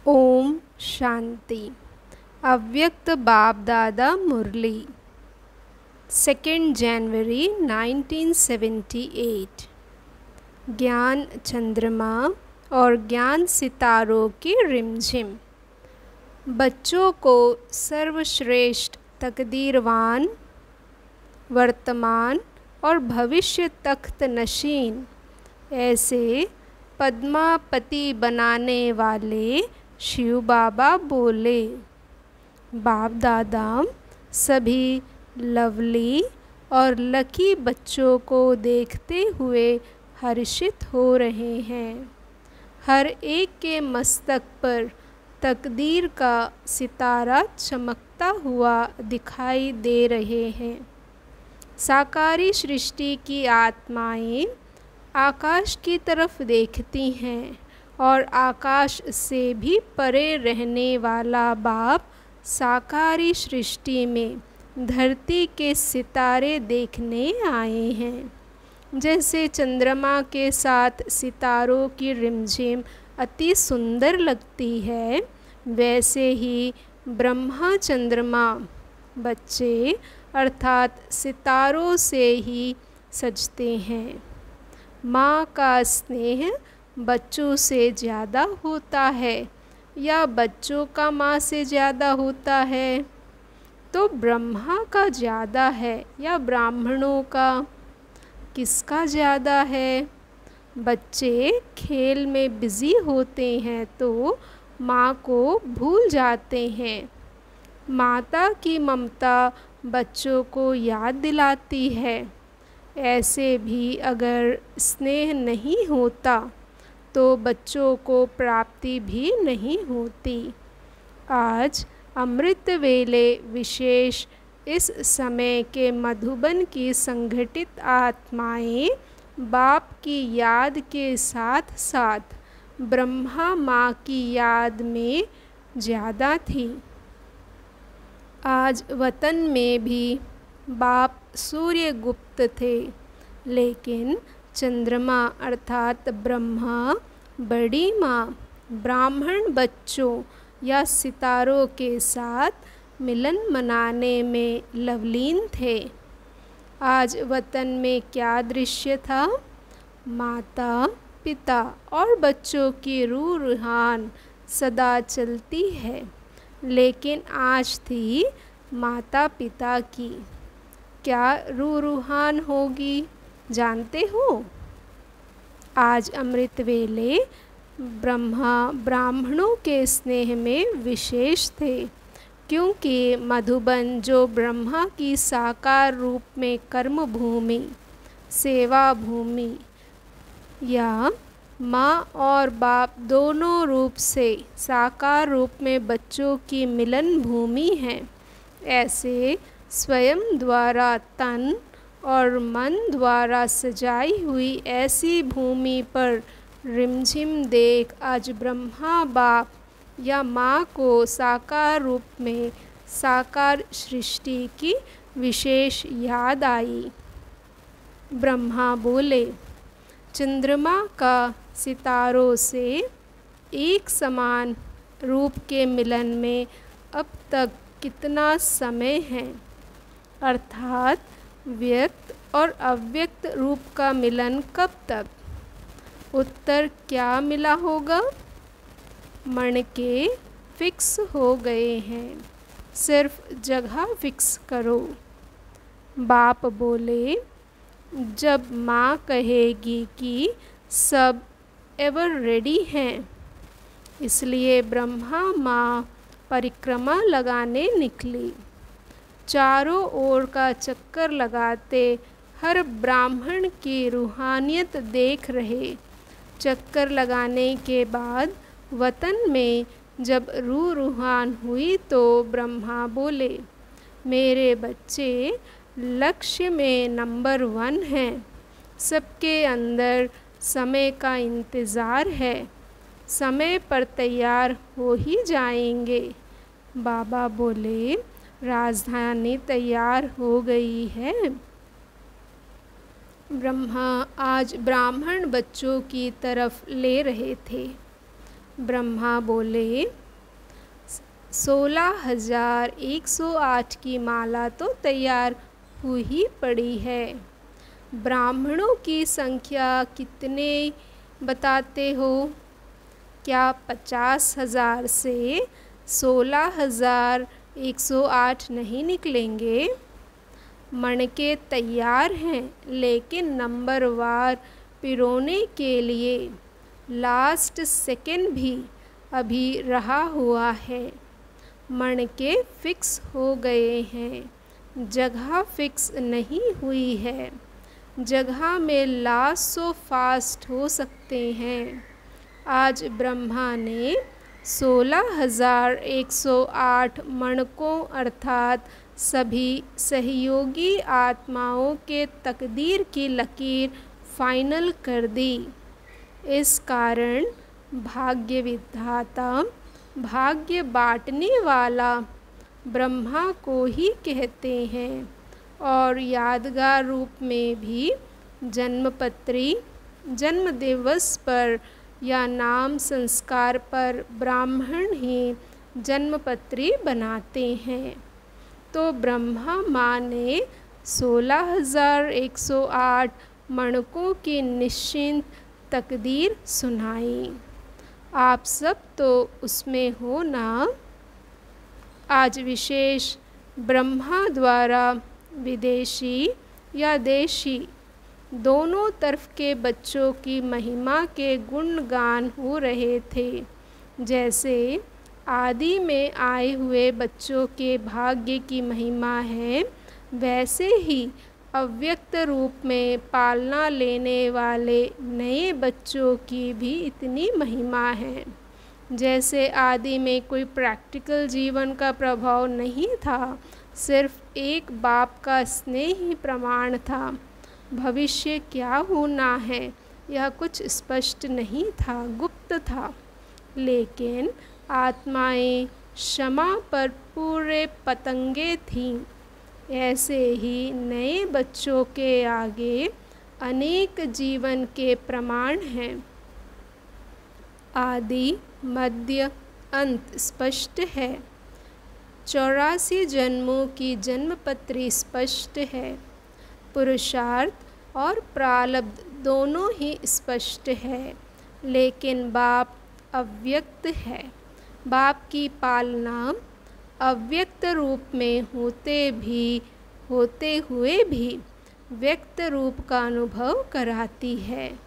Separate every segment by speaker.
Speaker 1: ओम शांति। अव्यक्त बाप दादा मुरली 2 जनवरी 1978। ज्ञान चंद्रमा और ज्ञान सितारों की रिमझिम। बच्चों को सर्वश्रेष्ठ तकदीरवान, वर्तमान और भविष्य तख्त नशीन ऐसे पद्मापति बनाने वाले शिव बाबा बोले। बाप दादा सभी लवली और लकी बच्चों को देखते हुए हर्षित हो रहे हैं। हर एक के मस्तक पर तकदीर का सितारा चमकता हुआ दिखाई दे रहे हैं। साकारी सृष्टि की आत्माएं आकाश की तरफ देखती हैं और आकाश से भी परे रहने वाला बाप साकारी सृष्टि में धरती के सितारे देखने आए हैं। जैसे चंद्रमा के साथ सितारों की रिमझिम अति सुंदर लगती है, वैसे ही ब्रह्मा चंद्रमा बच्चे अर्थात सितारों से ही सजते हैं। माँ का स्नेह बच्चों से ज़्यादा होता है या बच्चों का माँ से ज़्यादा होता है? तो ब्रह्मा का ज़्यादा है या ब्राह्मणों का? किसका ज़्यादा है? बच्चे खेल में बिज़ी होते हैं तो माँ को भूल जाते हैं। माता की ममता बच्चों को याद दिलाती है। ऐसे भी अगर स्नेह नहीं होता तो बच्चों को प्राप्ति भी नहीं होती। आज अमृत वेले विशेष इस समय के मधुबन की संगठित आत्माएं बाप की याद के साथ साथ ब्रह्मा माँ की याद में ज़्यादा थी। आज वतन में भी बाप सूर्य गुप्त थे, लेकिन चंद्रमा अर्थात ब्रह्मा, बड़ी माँ ब्राह्मण बच्चों या सितारों के साथ मिलन मनाने में लवलीन थे। आज वतन में क्या दृश्य था? माता, पिता और बच्चों की रूहान सदा चलती है, लेकिन आज थी माता पिता की। क्या रूहान होगी जानते हो? आज अमृत वेले ब्रह्मा ब्राह्मणों के स्नेह में विशेष थे, क्योंकि मधुबन जो ब्रह्मा की साकार रूप में कर्म भूमि, सेवा भूमि या माँ और बाप दोनों रूप से साकार रूप में बच्चों की मिलन भूमि है। ऐसे स्वयं द्वारा तन और मन द्वारा सजाई हुई ऐसी भूमि पर रिमझिम देख आज ब्रह्मा बाप या माँ को साकार रूप में साकार सृष्टि की विशेष याद आई। ब्रह्मा बोले, चंद्रमा का सितारों से एक समान रूप के मिलन में अब तक कितना समय है? अर्थात व्यक्त और अव्यक्त रूप का मिलन कब तक? उत्तर क्या मिला होगा? मणके फिक्स हो गए हैं, सिर्फ जगह फिक्स करो। बाप बोले, जब माँ कहेगी कि सब एवर रेडी हैं, इसलिए ब्रह्मा माँ परिक्रमा लगाने निकली। चारों ओर का चक्कर लगाते हर ब्राह्मण की रूहानियत देख रहे। चक्कर लगाने के बाद वतन में जब रूहान हुई तो ब्रह्मा बोले, मेरे बच्चे लक्ष्य में नंबर 1 हैं। सबके अंदर समय का इंतज़ार है, समय पर तैयार हो ही जाएंगे। बाबा बोले, राजधानी तैयार हो गई है। ब्रह्मा आज ब्राह्मण बच्चों की तरफ ले रहे थे। ब्रह्मा बोले 16,108 की माला तो तैयार हुई पड़ी है। ब्राह्मणों की संख्या कितने बताते हो? क्या 50,000 से 16,108 नहीं निकलेंगे? मणके तैयार हैं, लेकिन नंबरवार पिरोने के लिए लास्ट सेकेंड भी अभी रहा हुआ है। मणके फिक्स हो गए हैं, जगह फिक्स नहीं हुई है। जगह में लास्ट सो फास्ट हो सकते हैं। आज ब्रह्मा ने 16,108 मणकों अर्थात सभी सहयोगी आत्माओं के तकदीर की लकीर फाइनल कर दी। इस कारण भाग्य विधाता, भाग्य बांटने वाला ब्रह्मा को ही कहते हैं और यादगार रूप में भी जन्मपत्री, जन्म दिवस पर या नाम संस्कार पर ब्राह्मण ही जन्मपत्री बनाते हैं। तो ब्रह्मा माँ ने 16,108 मणकों की निश्चिंत तकदीर सुनाई। आप सब तो उसमें हो ना। आज विशेष ब्रह्मा द्वारा विदेशी या देशी दोनों तरफ के बच्चों की महिमा के गुणगान हो रहे थे। जैसे आदि में आए हुए बच्चों के भाग्य की महिमा है, वैसे ही अव्यक्त रूप में पालना लेने वाले नए बच्चों की भी इतनी महिमा है। जैसे आदि में कोई प्रैक्टिकल जीवन का प्रभाव नहीं था, सिर्फ एक बाप का स्नेह ही प्रमाण था। भविष्य क्या होना है यह कुछ स्पष्ट नहीं था, गुप्त था। लेकिन आत्माएं क्षमा पर पूरे पतंगे थीं। ऐसे ही नए बच्चों के आगे अनेक जीवन के प्रमाण हैं। आदि, मध्य, अंत स्पष्ट है। 84 जन्मों की जन्मपत्री स्पष्ट है। पुरुषार्थ और प्रारब्ध दोनों ही स्पष्ट है, लेकिन बाप अव्यक्त है। बाप की पालना अव्यक्त रूप में होते हुए भी व्यक्त रूप का अनुभव कराती है।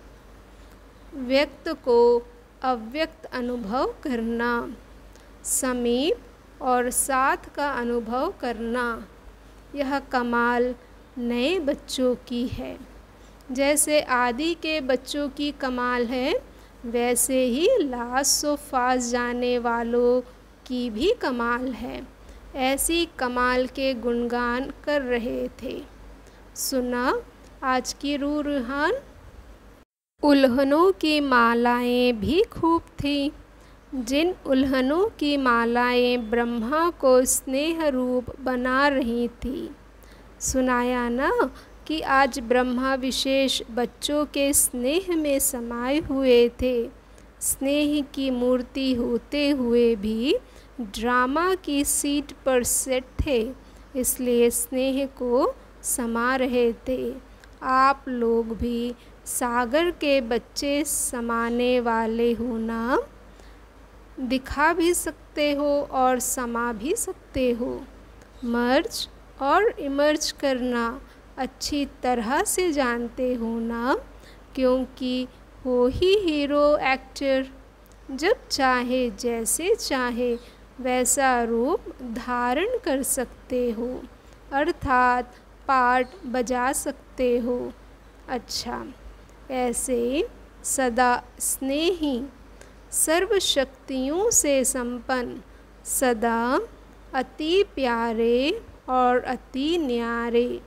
Speaker 1: व्यक्त को अव्यक्त अनुभव करना, समीप और साथ का अनुभव करना, यह कमाल नए बच्चों की है। जैसे आदि के बच्चों की कमाल है, वैसे ही लास्ट सो फास्ट जाने वालों की भी कमाल है। ऐसी कमाल के गुणगान कर रहे थे। सुना आज की रूहान। उल्हनों की मालाएं भी खूब थी। जिन उल्हनों की मालाएं ब्रह्मा को स्नेह रूप बना रही थी। सुनाया ना कि आज ब्रह्मा विशेष बच्चों के स्नेह में समाये हुए थे। स्नेह की मूर्ति होते हुए भी ड्रामा की सीट पर सेट थे, इसलिए स्नेह को समा रहे थे। आप लोग भी सागर के बच्चे समाने वाले हो ना। दिखा भी सकते हो और समा भी सकते हो। मर्ज और इमर्ज करना अच्छी तरह से जानते हो ना, क्योंकि हो ही हीरो एक्टर। जब चाहे जैसे चाहे वैसा रूप धारण कर सकते हो, अर्थात पार्ट बजा सकते हो। अच्छा, ऐसे सदा स्नेही, सर्वशक्तियों से संपन्न, सदा अति प्यारे और अति न्यारे,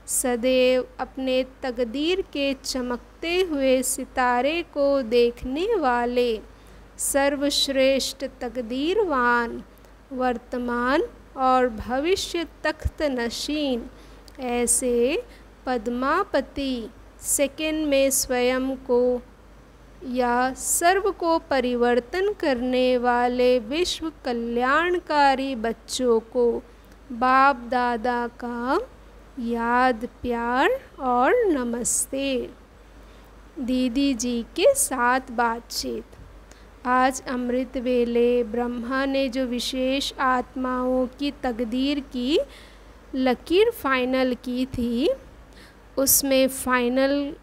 Speaker 1: सदैव अपने तकदीर के चमकते हुए सितारे को देखने वाले, सर्वश्रेष्ठ तकदीरवान, वर्तमान और भविष्य तख्त नशीन, ऐसे पद्मापति सेकंड में स्वयं को या सर्व को परिवर्तन करने वाले विश्व कल्याणकारी बच्चों को बाप दादा का याद, प्यार और नमस्ते। दीदी जी के साथ बातचीत। आज अमृत वेले ब्रह्मा ने जो विशेष आत्माओं की तकदीर की लकीर फाइनल की थी, उसमें फाइनल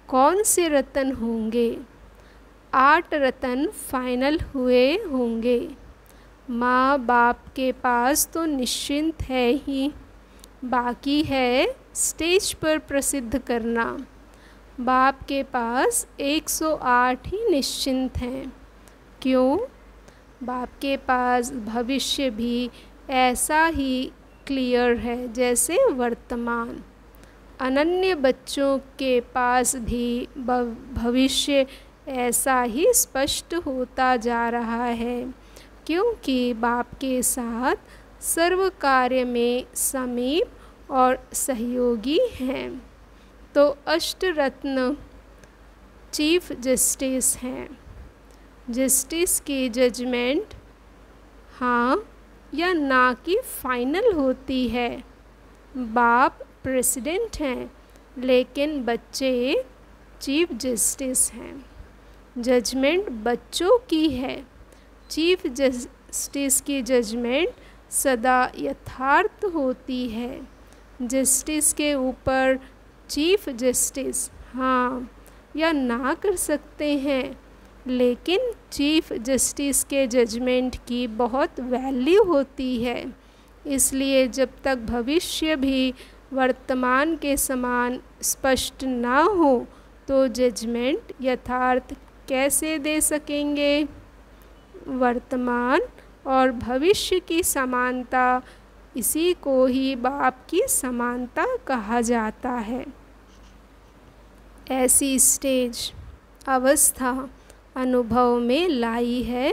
Speaker 1: कौन से रतन होंगे? 8 रतन फाइनल हुए होंगे। माँ बाप के पास तो निश्चिंत है ही, बाकी है स्टेज पर प्रसिद्ध करना। बाप के पास 108 ही निश्चिंत हैं। क्यों? बाप के पास भविष्य भी ऐसा ही क्लियर है जैसे वर्तमान। अनन्य बच्चों के पास भी भविष्य ऐसा ही स्पष्ट होता जा रहा है, क्योंकि बाप के साथ सर्व कार्य में समीप और सहयोगी हैं। तो अष्टरत्न चीफ जस्टिस हैं। जस्टिस की जजमेंट हाँ या ना की फाइनल होती है। बाप प्रेसिडेंट हैं, लेकिन बच्चे चीफ जस्टिस हैं। जजमेंट बच्चों की है। चीफ जस्टिस की जजमेंट सदा यथार्थ होती है। जस्टिस के ऊपर चीफ जस्टिस हाँ या ना कर सकते हैं, लेकिन चीफ जस्टिस के जजमेंट की बहुत वैल्यू होती है। इसलिए जब तक भविष्य भी वर्तमान के समान स्पष्ट ना हो, तो जजमेंट यथार्थ कैसे दे सकेंगे? वर्तमान और भविष्य की समानता, इसी को ही बाप की समानता कहा जाता है। ऐसी स्टेज अवस्था अनुभव में लाई है।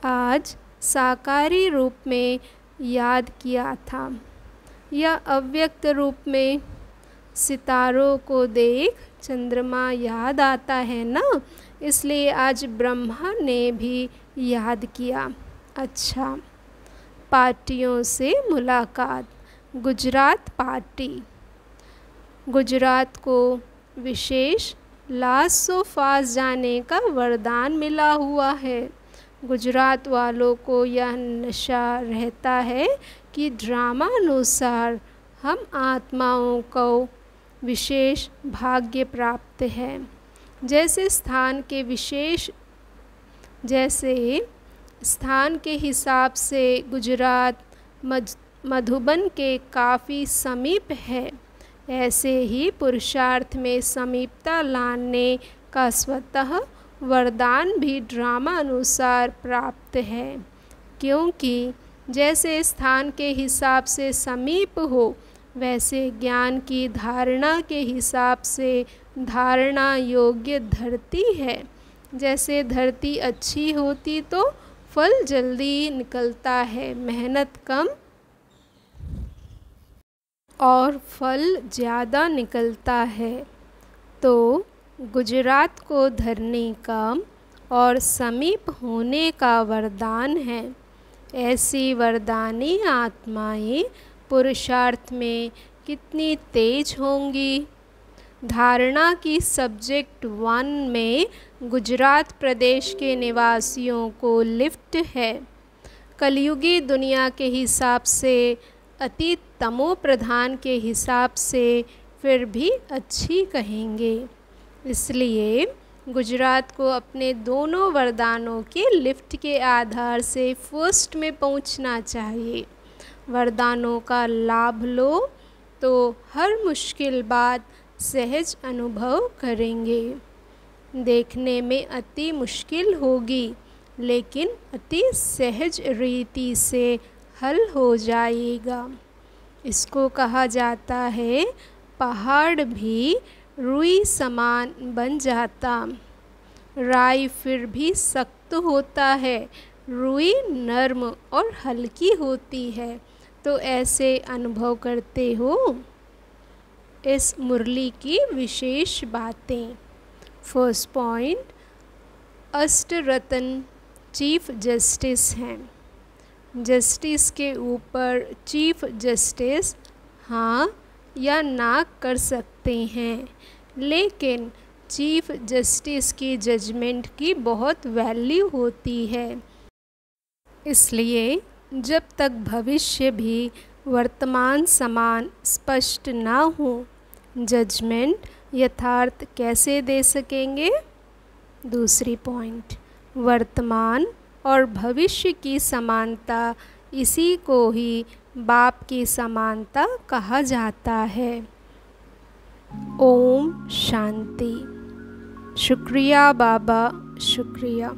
Speaker 1: आज साकारी रूप में याद किया था, या अव्यक्त रूप में? सितारों को देख चंद्रमा याद आता है ना, इसलिए आज ब्रह्मा ने भी याद किया। अच्छा, पार्टियों से मुलाकात। गुजरात पार्टी। गुजरात को विशेष लास्ट ऑफ फास्ट जाने का वरदान मिला हुआ है। गुजरात वालों को यह नशा रहता है कि ड्रामानुसार हम आत्माओं को विशेष भाग्य प्राप्त है। जैसे स्थान के हिसाब से गुजरात मधुबन के काफ़ी समीप है, ऐसे ही पुरुषार्थ में समीपता लाने का स्वतः वरदान भी ड्रामा अनुसार प्राप्त है। क्योंकि जैसे स्थान के हिसाब से समीप हो, वैसे ज्ञान की धारणा के हिसाब से धारणा योग्य धरती है। जैसे धरती अच्छी होती तो फल जल्दी निकलता है, मेहनत कम और फल ज़्यादा निकलता है। तो गुजरात को धरने का और समीप होने का वरदान है। ऐसी वरदानी आत्माएं पुरुषार्थ में कितनी तेज होंगी। धारणा की सब्जेक्ट 1 में गुजरात प्रदेश के निवासियों को लिफ्ट है। कलयुगी दुनिया के हिसाब से, अति तमो प्रधान के हिसाब से फिर भी अच्छी कहेंगे। इसलिए गुजरात को अपने दोनों वरदानों के लिफ्ट के आधार से फर्स्ट में पहुंचना चाहिए। वरदानों का लाभ लो तो हर मुश्किल बात सहज अनुभव करेंगे। देखने में अति मुश्किल होगी, लेकिन अति सहज रीति से हल हो जाएगा। इसको कहा जाता है पहाड़ भी रुई समान बन जाता। राई फिर भी सख्त होता है, रुई नर्म और हल्की होती है। तो ऐसे अनुभव करते हो। इस मुरली की विशेष बातें। फर्स्ट पॉइंट, अष्टरत्न चीफ जस्टिस हैं। जस्टिस के ऊपर चीफ जस्टिस हाँ या ना कर सकते हैं, लेकिन चीफ जस्टिस की जजमेंट की बहुत वैल्यू होती है। इसलिए जब तक भविष्य भी वर्तमान समान स्पष्ट ना हो, जजमेंट यथार्थ कैसे दे सकेंगे। दूसरी पॉइंट, वर्तमान और भविष्य की समानता, इसी को ही बाप की समानता कहा जाता है। ओम शांति। शुक्रिया बाबा, शुक्रिया।